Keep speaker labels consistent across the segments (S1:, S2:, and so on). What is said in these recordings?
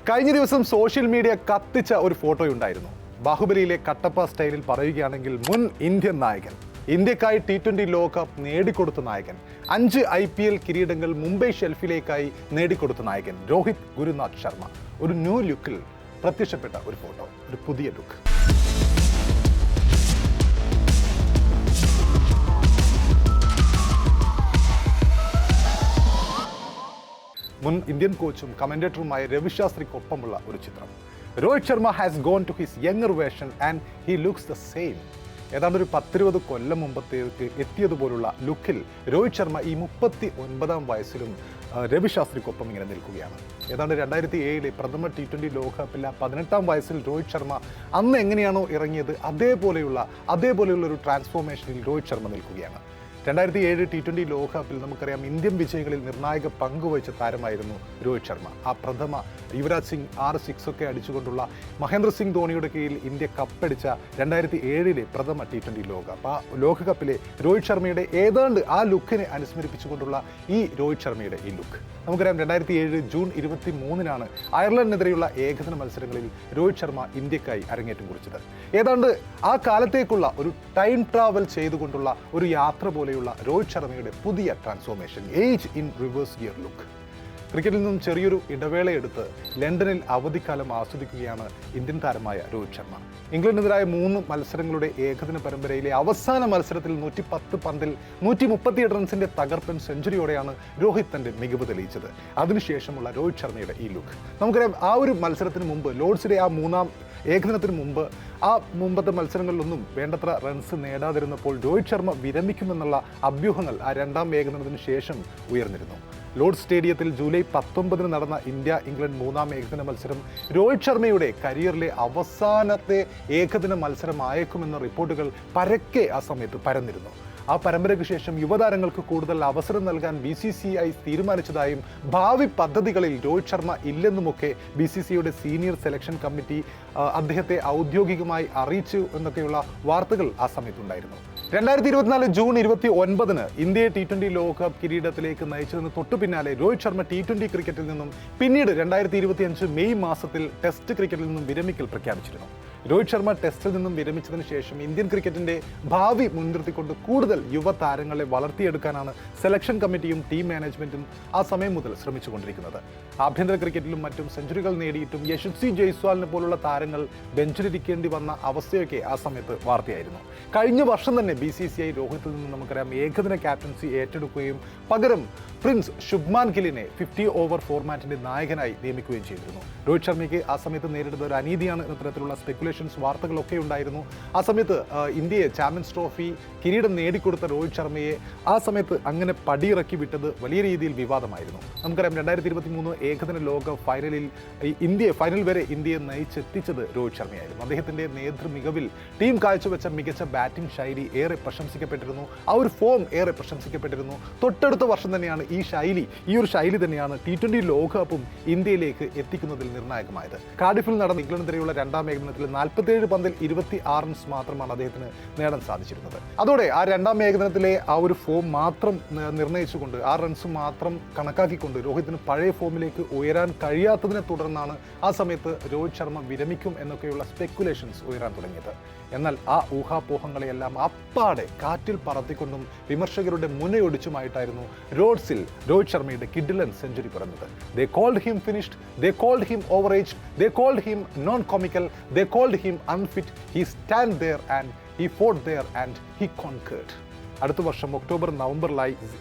S1: കഴിഞ്ഞ ദിവസം social media കത്തിച്ച ഒരു ഫോട്ടോയുണ്ടായിരുന്നു. ബാഹുബലിയിലെ കട്ടപ്പ സ്റ്റൈലിൽ പറയുകയാണെങ്കിൽ മുൻ ഇന്ത്യൻ നായകൻ, ഇന്ത്യക്കായി T20 ലോകകപ്പ് നേടിക്കൊടുത്ത നായകൻ, 5 IPL കിരീടങ്ങൾ മുംബൈ ഷെൽഫിലേക്കായി നേടിക്കൊടുത്ത നായകൻ രോഹിത് ഗുരുനാഥ് ശർമ്മ ഒരു ന്യൂ ലുക്കിൽ പ്രത്യക്ഷപ്പെട്ട ഒരു ഫോട്ടോ, ഒരു പുതിയ ലുക്ക്. മുൻ ഇന്ത്യൻ കോച്ചും കമന്റേറ്ററുമായ രവി ശാസ്ത്രിക്കൊപ്പമുള്ള ഒരു ചിത്രം. Rohit Sharma has gone to his younger version and he looks the same. ഏതാണ്ട് ഒരു 10-20 കൊല്ലം മുമ്പത്തേക്ക് എത്തിയതുപോലുള്ള ലുക്കിൽ രോഹിത് ശർമ്മ ഈ 39-ാം വയസ്സിലും രവി ശാസ്ത്രിക്കൊപ്പം ഇങ്ങനെ നിൽക്കുകയാണ്. ഏതാണ്ട് 2007 പ്രഥമ T20 ലോകകപ്പിൽ 18-ാം വയസ്സിൽ രോഹിത് ശർമ്മ അന്ന് എങ്ങനെയാണോ ഇറങ്ങിയത് അതേപോലെയുള്ള ഒരു ട്രാൻസ്ഫോർമേഷനിൽ രോഹിത് ശർമ്മ നിൽക്കുകയാണ്. 2007 T20 ലോകകപ്പിൽ നമുക്കറിയാം ഇന്ത്യൻ വിജയികളിൽ നിർണായക പങ്കുവഹിച്ച താരമായിരുന്നു രോഹിത് ശർമ്മ. ആ പ്രഥമ യുവരാജ് സിംഗ് 6 സിക്സൊക്കെ അടിച്ചുകൊണ്ടുള്ള മഹേന്ദ്ര സിംഗ് ധോണിയുടെ കീഴിൽ ഇന്ത്യ കപ്പടിച്ച 2007 പ്രഥമ T20 ലോകകപ്പ്. ആ ലോകകപ്പിലെ രോഹിത് ശർമ്മയുടെ ഏതാണ്ട് ആ ലുക്കിനെ അനുസ്മരിപ്പിച്ചുകൊണ്ടുള്ള ഈ രോഹിത് ശർമ്മയുടെ ഈ ലുക്ക് നമുക്കറിയാം. 2007 ജൂൺ 23-നാണ് അയർലൻഡിനെതിരെയുള്ള ഏകദിന മത്സരങ്ങളിൽ രോഹിത് ശർമ്മ ഇന്ത്യക്കായി അരങ്ങേറ്റം കുറിച്ചത്. ഏതാണ്ട് ആ കാലത്തേക്കുള്ള ഒരു ടൈം ട്രാവൽ ചെയ്തുകൊണ്ടുള്ള ഒരു യാത്ര പോലെയുള്ള രോഹിത് ശർമ്മയുടെ പുതിയ transformation, age in reverse gear look. ക്രിക്കറ്റിൽ നിന്നും ചെറിയൊരു ഇടവേളയെടുത്ത് ലണ്ടനിൽ അവധിക്കാലം ആസ്വദിക്കുകയാണ് ഇന്ത്യൻ താരമായ രോഹിത് ശർമ്മ. ഇംഗ്ലണ്ടിനെതിരായ 3 മത്സരങ്ങളുടെ ഏകദിന പരമ്പരയിലെ അവസാന മത്സരത്തിൽ 110 പന്തിൽ 138 റൺസിന്റെ തകർപ്പൻ സെഞ്ചുറിയോടെയാണ് രോഹിത് തന്റെ മികവ് തെളിയിച്ചത്. അതിനുശേഷമുള്ള രോഹിത് ശർമ്മയുടെ ഈ ലുക്ക് നമുക്കറിയാം. ആ ഒരു മത്സരത്തിന് മുമ്പ്, ലോർഡ്സിലെ ആ 3-ാം ഏകദിനത്തിന് മുമ്പ്, ആ മുമ്പത്തെ മത്സരങ്ങളിലൊന്നും വേണ്ടത്ര റൺസ് നേടാതിരുന്നപ്പോൾ രോഹിത് ശർമ്മ വിരമിക്കുമെന്നുള്ള അഭ്യൂഹങ്ങൾ ആ 2-ാം ഏകദിനത്തിന് ശേഷം ഉയർന്നിരുന്നു. ലോർഡ്സ് സ്റ്റേഡിയത്തിൽ ജൂലൈ 19-ന് നടന്ന ഇന്ത്യ-ഇംഗ്ലണ്ട് 3-ാം ഏകദിന മത്സരം രോഹിത് ശർമ്മയുടെ കരിയറിലെ അവസാനത്തെ ഏകദിന മത്സരമായേക്കുമെന്ന റിപ്പോർട്ടുകൾ പരക്കെ ആ സമയത്ത് പരന്നിരുന്നു. ആ പരമ്പരയ്ക്ക് ശേഷം യുവതാരങ്ങൾക്ക് കൂടുതൽ അവസരം നൽകാൻ BCCI തീരുമാനിച്ചതായും ഭാവി പദ്ധതികളിൽ രോഹിത് ശർമ്മ ഇല്ലെന്നുമൊക്കെ BCCIയുടെ സീനിയർ സെലക്ഷൻ കമ്മിറ്റി അദ്ദേഹത്തെ ഔദ്യോഗികമായി അറിയിച്ചു എന്നൊക്കെയുള്ള വാർത്തകൾ ആ സമയത്തുണ്ടായിരുന്നു. 2024 ജൂൺ 29-ന് ഇന്ത്യയെ T20 ലോകകപ്പ് കിരീടത്തിലേക്ക് നയിച്ചതിന് തൊട്ടു പിന്നാലെ രോഹിത് ശർമ്മ T20 ക്രിക്കറ്റിൽ നിന്നും പിന്നീട് 2025 മെയ് മാസത്തിൽ ടെസ്റ്റ് ക്രിക്കറ്റിൽ നിന്നും വിരമിക്കൽ പ്രഖ്യാപിച്ചിരുന്നു. രോഹിത് ശർമ്മ ടെസ്റ്റിൽ നിന്നും വിരമിച്ചതിന് ശേഷം ഇന്ത്യൻ ക്രിക്കറ്റിന്റെ ഭാവി മുൻനിർത്തിക്കൊണ്ട് കൂടുതൽ യുവതാരങ്ങളെ വളർത്തിയെടുക്കാനാണ് സെലക്ഷൻ കമ്മിറ്റിയും ടീം മാനേജ്മെന്റും ആ സമയം മുതൽ ശ്രമിച്ചുകൊണ്ടിരിക്കുന്നത്. ആഭ്യന്തര ക്രിക്കറ്റിലും മറ്റും സെഞ്ചുറികൾ നേടിയിട്ടും യശസ്വി ജയ്സ്വാളിനെ പോലുള്ള താരങ്ങൾ ബെഞ്ചിലിരിക്കേണ്ടി വന്ന അവസ്ഥയൊക്കെ ആ സമയത്ത് വാർത്തയായിരുന്നു. കഴിഞ്ഞ വർഷം തന്നെ BCCI രോഹിത്തിൽ നിന്ന് നമുക്കറിയാം ഏകദിന ക്യാപ്റ്റൻസി ഏറ്റെടുക്കുകയും പകരം പ്രിൻസ് ശുഭ്മാൻ ഗില്ലിനെ 50 ഓവർ ഫോർമാറ്റിന്റെ നായകനായി നിയമിക്കുകയും ചെയ്തിരുന്നു. രോഹിത് ശർമ്മയ്ക്ക് ആ സമയത്ത് നേരിടുന്ന ഒരു അനീതിയാണ് എന്ന തരത്തിലുള്ള സ്പെക്കുലേഷൻസ്, വാർത്തകളൊക്കെ ഉണ്ടായിരുന്നു. ആ സമയത്ത് ഇന്ത്യയെ ചാമ്പ്യൻസ് ട്രോഫി കിരീടം നേടിക്കൊടുത്ത രോഹിത് ശർമ്മയെ ആ സമയത്ത് അങ്ങനെ പടിയിറക്കി വിട്ടത് വലിയ രീതിയിൽ വിവാദമായിരുന്നു. നമുക്കറിയാം 2023 ഏകദിന ലോക ഫൈനലിൽ ഫൈനൽ വരെ ഇന്ത്യയെ നയിച്ചെത്തിച്ചത് രോഹിത് ശർമ്മയായിരുന്നു. അദ്ദേഹത്തിന്റെ നേതൃമികവിൽ ടീം കാഴ്ചവെച്ച മികച്ച ബാറ്റിംഗ് ശൈലി ഏറെ പ്രശംസിക്കപ്പെട്ടിരുന്നു. ആ ഒരു ഫോം ഏറെ പ്രശംസിക്കപ്പെട്ടിരുന്നു. തൊട്ടടുത്ത വർഷം തന്നെയാണ് ഈ ഒരു ശൈലി തന്നെയാണ് T20 ലോകകപ്പും ഇന്ത്യയിലേക്ക് എത്തിക്കുന്നതിൽ നിർണായകമായത്. കാർഡിഫിൽ നടന്ന ഇംഗ്ലണ്ടിനെതിരെയുള്ള 2-ാം ഏകദിനത്തിൽ 47 പന്തിൽ 26 റൺസ് മാത്രമാണ് അദ്ദേഹത്തിന് നേടാൻ സാധിച്ചിരുന്നത്. അതോടെ ആ 2-ാം ഏകദിനത്തിലെ ആ ഒരു ഫോം മാത്രം നിർണ്ണയിച്ചുകൊണ്ട്, ആ റൺസ് മാത്രം കണക്കാക്കിക്കൊണ്ട് രോഹിത്തിന് പഴയ ഫോമിലേക്ക് ഉയരാൻ കഴിയാത്തതിനെ തുടർന്നാണ് ആ സമയത്ത് രോഹിത് ശർമ്മ വിരമിക്കും എന്നൊക്കെയുള്ള സ്പെക്കുലേഷൻസ് ഉയരാൻ തുടങ്ങിയത്. എന്നാൽ ആ ഊഹാപോഹങ്ങളെയെല്ലാം അപ്പാടെ കാറ്റിൽ പറത്തിക്കൊണ്ടും വിമർശകരുടെ മുനയൊടിച്ചുമായിട്ടായിരുന്നു ലോർഡ്സിൽ രോഹിത് ശർമ്മയുടെ കിഡിലൻ സെഞ്ചുറി പിറന്നത്. They called him finished, they called him overaged, they called him non-comical, they called him unfit. He stand there and he fought there and he conquered. അടുത്ത വർഷം ഒക്ടോബർ നവംബറിലായി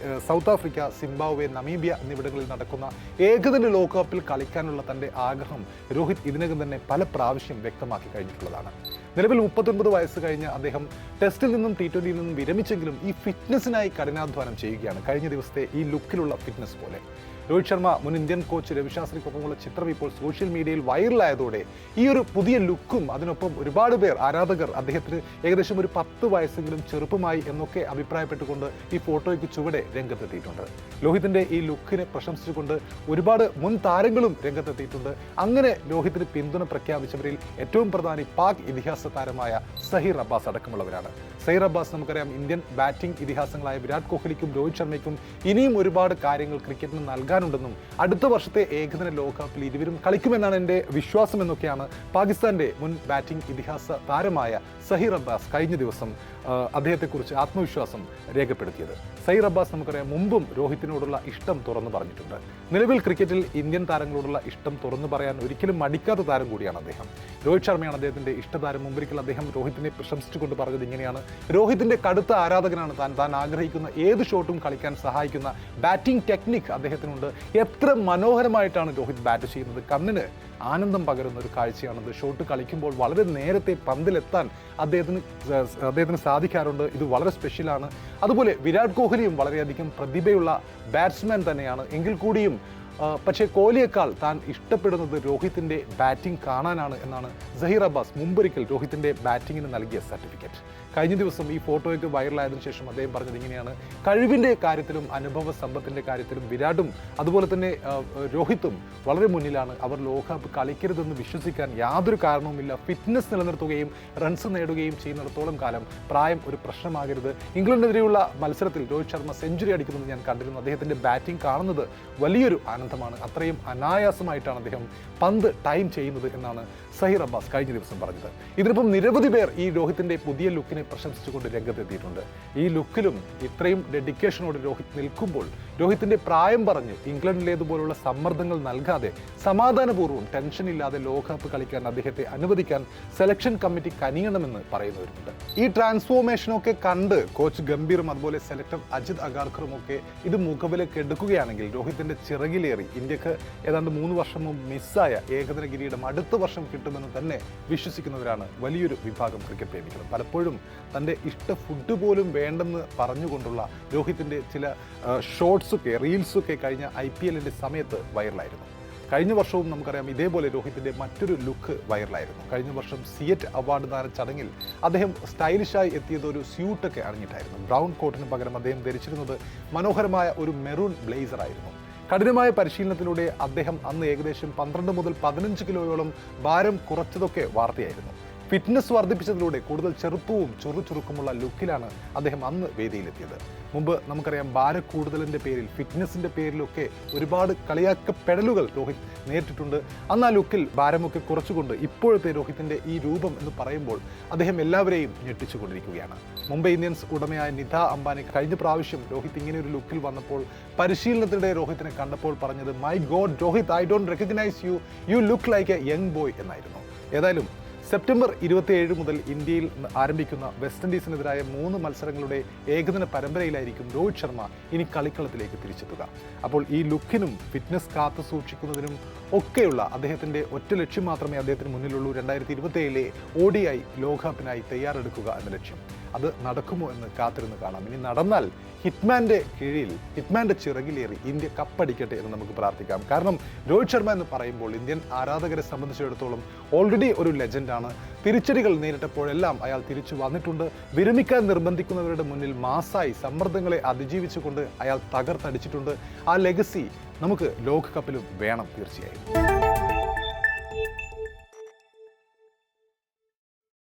S1: സൗത്ത് ആഫ്രിക്ക, സിംബാബ്വെ, നമീബിയ എന്നിവിടങ്ങളിൽ നടക്കുന്ന ഏകദിന ലോകകപ്പിൽ കളിക്കാനുള്ള തൻ്റെ ആഗ്രഹം രോഹിത് ഇതിനകം തന്നെ പല പ്രാവശ്യം വ്യക്തമാക്കി കഴിഞ്ഞിട്ടുള്ളതാണ്. നിലവിൽ 39 വയസ്സ് കഴിഞ്ഞ് അദ്ദേഹം ടെസ്റ്റിൽ നിന്നും T20യിൽ നിന്നും വിരമിച്ചെങ്കിലും ഈ ഫിറ്റ്നസിനായി കഠിനാധ്വാനം ചെയ്യുകയാണ്. കഴിഞ്ഞ ദിവസത്തെ ഈ ലുക്കിലുള്ള ഫിറ്റ്നസ് പോലെ രോഹിത് ശർമ്മ മുൻ ഇന്ത്യൻ കോച്ച് രവി ശാസ്ത്രിക്കൊപ്പമുള്ള ചിത്രം ഇപ്പോൾ സോഷ്യൽ മീഡിയയിൽ വൈറലായതോടെ ഈ ഒരു പുതിയ ലുക്കും അതിനൊപ്പം ഒരുപാട് പേർ ആരാധകർ അദ്ദേഹത്തിന് ഏകദേശം ഒരു 10 വയസ്സെങ്കിലും ചെറുപ്പമായി എന്നൊക്കെ അഭിപ്രായപ്പെട്ടുകൊണ്ട് ഈ ഫോട്ടോയ്ക്ക് ചുവടെ രംഗത്തെത്തിയിട്ടുണ്ട്. രോഹിതിന്റെ ഈ ലുക്കിനെ പ്രശംസിച്ചുകൊണ്ട് ഒരുപാട് മുൻ താരങ്ങളും രംഗത്തെത്തിയിട്ടുണ്ട്. അങ്ങനെ രോഹിത്തിന് പിന്തുണ പ്രഖ്യാപിച്ചവരിൽ ഏറ്റവും പ്രധാനി പാക് ഇതിഹാസ താരമായ സഹീർ അബ്ബാസ് അടക്കമുള്ളവരാണ്. സൈർ അബ്ബാസ് നമുക്കറിയാം ഇന്ത്യൻ ബാറ്റിംഗ് ഇതിഹാസങ്ങളായ വിരാട് കോഹ്ലിക്കും രോഹിത് ശർമ്മയ്ക്കും ഇനിയും ഒരുപാട് കാര്യങ്ങൾ ക്രിക്കറ്റിന് നൽകാനുണ്ടെന്നും അടുത്ത വർഷത്തെ ഏകദിന ലോകകപ്പിൽ ഇരുവരും കളിക്കുമെന്നാണ് എൻ്റെ വിശ്വാസം എന്നൊക്കെയാണ് പാകിസ്ഥാന്റെ മുൻ ബാറ്റിംഗ് ഇതിഹാസ താരമായ സഹീർ അബ്ബാസ് കഴിഞ്ഞ ദിവസം അദ്ദേഹത്തെക്കുറിച്ച് ആത്മവിശ്വാസം രേഖപ്പെടുത്തിയത്. സഹീർ അബ്ബാസ് നമുക്കറിയാം മുമ്പും രോഹിത്തിനോടുള്ള ഇഷ്ടം തുറന്നു പറഞ്ഞിട്ടുണ്ട്. നിലവിൽ ക്രിക്കറ്റിൽ ഇന്ത്യൻ താരങ്ങളോടുള്ള ഇഷ്ടം തുറന്നു പറയാൻ ഒരിക്കലും മടിക്കാത്ത താരം കൂടിയാണ് അദ്ദേഹം. രോഹിത് ശർമ്മയാണ് അദ്ദേഹത്തിന്റെ ഇഷ്ടതാരം. മുമ്പൊരിക്കൽ അദ്ദേഹം രോഹിത്തിനെ പ്രശംസിച്ചുകൊണ്ട് പറഞ്ഞത് ഇങ്ങനെയാണ്: രോഹിത്തിന്റെ കടുത്ത ആരാധകനാണ് താൻ ആഗ്രഹിക്കുന്ന ഏത് ഷോട്ടും കളിക്കാൻ സഹായിക്കുന്ന ബാറ്റിംഗ് ടെക്നിക് അദ്ദേഹത്തിനുണ്ട്. എത്ര മനോഹരമായിട്ടാണ് രോഹിത് ബാറ്റ് ചെയ്യുന്നത്, കണ്ണിന് ആനന്ദം പകരുന്ന ഒരു കാഴ്ചയാണത്. ഷോട്ട് കളിക്കുമ്പോൾ വളരെ നേരത്തെ പന്തിലെത്താൻ അദ്ദേഹത്തിന് സാധിക്കാറുണ്ട്. ഇത് വളരെ സ്പെഷ്യലാണ്. അതുപോലെ വിരാട് കോഹ്ലിയും വളരെയധികം പ്രതിഭയുള്ള ബാറ്റ്സ്മാൻ തന്നെയാണ്. എങ്കിൽ കൂടിയും പക്ഷേ കോഹ്ലിയേക്കാൾ താൻ ഇഷ്ടപ്പെടുന്നത് രോഹിത്തിൻ്റെ ബാറ്റിംഗ് കാണാനാണ് എന്നാണ് സഹീർ അബ്ബാസ് മുമ്പൊരിക്കൽ രോഹിത്തിൻ്റെ ബാറ്റിങ്ങിന് നൽകിയ സർട്ടിഫിക്കറ്റ്. കഴിഞ്ഞ ദിവസം ഈ ഫോട്ടോയൊക്കെ വൈറലായതിനു ശേഷം അദ്ദേഹം പറഞ്ഞത് ഇങ്ങനെയാണ്: കഴിവിൻ്റെ കാര്യത്തിലും അനുഭവ സമ്പത്തിൻ്റെ കാര്യത്തിലും വിരാടും അതുപോലെ തന്നെ രോഹിത്തും വളരെ മുന്നിലാണ്. അവർ ലോകകപ്പ് കളിക്കരുതെന്ന് വിശ്വസിക്കാൻ യാതൊരു കാരണവുമില്ല. ഫിറ്റ്നസ് നിലനിർത്തുകയും റൺസ് നേടുകയും ചെയ്യുന്നിടത്തോളം കാലം പ്രായം ഒരു പ്രശ്നമാകരുത്. ഇംഗ്ലണ്ടിനെതിരെയുള്ള മത്സരത്തിൽ രോഹിത് ശർമ്മ സെഞ്ചുറി അടിക്കുന്നത് ഞാൻ കണ്ടിരുന്നു. അദ്ദേഹത്തിൻ്റെ ബാറ്റിംഗ് കാണുന്നത് വലിയൊരു ആനന്ദമാണ്. അത്രയും അനായാസമായിട്ടാണ് അദ്ദേഹം പന്ത് ടൈം ചെയ്യുന്നത് എന്നാണ് സഹീർ അബ്ബാസ് കഴിഞ്ഞ ദിവസം പറഞ്ഞത്. ഇതിനൊപ്പം നിരവധി പേർ ഈ രോഹിത്തിൻ്റെ പുതിയ ലുക്കിനെ പ്രശംസിച്ചുകൊണ്ട് രംഗത്തെത്തിയിട്ടുണ്ട്. ഈ ലുക്കിലും ഇത്രയും ഡെഡിക്കേഷനോട് രോഹിത് നിൽക്കുമ്പോൾ രോഹിത്തിൻ്റെ പ്രായം പറഞ്ഞ് ഇംഗ്ലണ്ടിലേതുപോലുള്ള സമ്മർദ്ദങ്ങൾ നൽകാതെ സമാധാനപൂർവ്വം ടെൻഷൻ ഇല്ലാതെ ലോകകപ്പ് കളിക്കാൻ അദ്ദേഹത്തെ അനുവദിക്കാൻ സെലക്ഷൻ കമ്മിറ്റി കനിയണമെന്ന് പറയുന്നവരുണ്ട്. ഈ ട്രാൻസ്ഫോർമേഷനൊക്കെ കണ്ട് കോച്ച് ഗംഭീറും അതുപോലെ സെലക്ടർ അജിത് അഗാർക്കറും ഒക്കെ ഇത് മുഖവിലേക്ക് എടുക്കുകയാണെങ്കിൽ രോഹിത്തിൻ്റെ ചിറകിലേറി ഇന്ത്യക്ക് ഏതാണ്ട് 3 വർഷം മുമ്പ് മിസ്സായ ഏകദിന കിരീടം അടുത്ത വർഷം കിട്ടുമെന്ന് തന്നെ വിശ്വസിക്കുന്നവരാണ് വലിയൊരു വിഭാഗം ക്രിക്കറ്റ് പ്രേമികൾ. പലപ്പോഴും തൻ്റെ ഇഷ്ട ഫുഡ് പോലും വേണ്ടെന്ന് പറഞ്ഞുകൊണ്ടുള്ള രോഹിത്തിൻ്റെ ചില ഷോർട്സൊക്കെ റീൽസൊക്കെ കഴിഞ്ഞ IPL സമയത്ത് വൈറലായിരുന്നു. കഴിഞ്ഞ വർഷവും നമുക്കറിയാം ഇതേപോലെ രോഹിത്തിൻ്റെ മറ്റൊരു ലുക്ക് വൈറലായിരുന്നു. കഴിഞ്ഞ വർഷം സിയറ്റ് അവാർഡ് ദാന ചടങ്ങിൽ അദ്ദേഹം സ്റ്റൈലിഷായി എത്തിയത് ഒരു സ്യൂട്ടൊക്കെ അണിഞ്ഞിട്ടായിരുന്നു. ബ്രൗൺ കോട്ടിന് പകരം അദ്ദേഹം ധരിച്ചിരുന്നത് മനോഹരമായ ഒരു മെറൂൺ ബ്ലേസർ ആയിരുന്നു. കഠിനമായ പരിശീലനത്തിലൂടെ അദ്ദേഹം അന്ന് ഏകദേശം 12 മുതൽ 15 കിലോയോളം ഭാരം കുറച്ചതൊക്കെ വാർത്തയായിരുന്നു. ഫിറ്റ്നസ് വർദ്ധിപ്പിച്ചതിലൂടെ കൂടുതൽ ചെറുപ്പവും ചുറുചുറുക്കുമുള്ള ലുക്കിലാണ് അദ്ദേഹം അന്ന് വേദിയിലെത്തിയത്. മുമ്പ് നമുക്കറിയാം ഭാരക്കൂടുതലിൻ്റെ പേരിൽ ഫിറ്റ്നസിൻ്റെ പേരിലൊക്കെ ഒരുപാട് കളിയാക്കപ്പെടലുകൾ രോഹിത് നേരിട്ടിട്ടുണ്ട്. അന്ന് ആ ലുക്കിൽ ഭാരമൊക്കെ കുറച്ചുകൊണ്ട് ഇപ്പോഴത്തെ രോഹിത്തിൻ്റെ ഈ രൂപം എന്ന് പറയുമ്പോൾ അദ്ദേഹം എല്ലാവരെയും ഞെട്ടിച്ചുകൊണ്ടിരിക്കുകയാണ്. മുംബൈ ഇന്ത്യൻസ് ഉടമയായ നിധ അംബാനി കഴിഞ്ഞ പ്രാവശ്യം രോഹിത് ഇങ്ങനെ ഒരു ലുക്കിൽ വന്നപ്പോൾ പരിശീലനത്തിനിടെ രോഹിത്തിനെ കണ്ടപ്പോൾ പറഞ്ഞത് "my god Rohit, I don't recognise you, you look like a young boy" എന്നായിരുന്നു. ഏതായാലും സെപ്റ്റംബർ 27 മുതൽ ഇന്ത്യയിൽ ആരംഭിക്കുന്ന വെസ്റ്റ് ഇൻഡീസിനെതിരായ 3 മത്സരങ്ങളുടെ ഏകദിന പരമ്പരയിലായിരിക്കും രോഹിത് ശർമ്മ ഇനി കളിക്കളത്തിലേക്ക് തിരിച്ചെത്തുക. അപ്പോൾ ഈ ലുക്കിനും ഫിറ്റ്നസ് കാത്തു സൂക്ഷിക്കുന്നതിനും ഒക്കെയുള്ള അദ്ദേഹത്തിൻ്റെ ഒറ്റ ലക്ഷ്യം മാത്രമേ അദ്ദേഹത്തിന് മുന്നിലുള്ളൂ: 2027 ODI ലോകകപ്പിനായി തയ്യാറെടുക്കുക എന്ന ലക്ഷ്യം. അത് നടക്കുമോ എന്ന് കാത്തിരുന്ന് കാണാം. ഇനി നടന്നാൽ ഹിറ്റ്മാൻ്റെ ചിറകിലേറി ഇന്ത്യ കപ്പടിക്കട്ടെ എന്ന് നമുക്ക് പ്രാർത്ഥിക്കാം. കാരണം രോഹിത് ശർമ്മ എന്ന് പറയുമ്പോൾ ഇന്ത്യൻ ആരാധകരെ സംബന്ധിച്ചിടത്തോളം ഓൾറെഡി ഒരു ലെജൻഡാണ്. തിരിച്ചടികൾ നേരിട്ടപ്പോഴെല്ലാം അയാൾ തിരിച്ചു വന്നിട്ടുണ്ട്. വിരമിക്കാൻ നിർബന്ധിക്കുന്നവരുടെ മുന്നിൽ മാസായി സമ്മർദ്ദങ്ങളെ അതിജീവിച്ചുകൊണ്ട് അയാൾ തകർത്തടിച്ചിട്ടുണ്ട്. ആ ലെഗസി നമുക്ക് ലോകകപ്പിലും വേണം തീർച്ചയായും.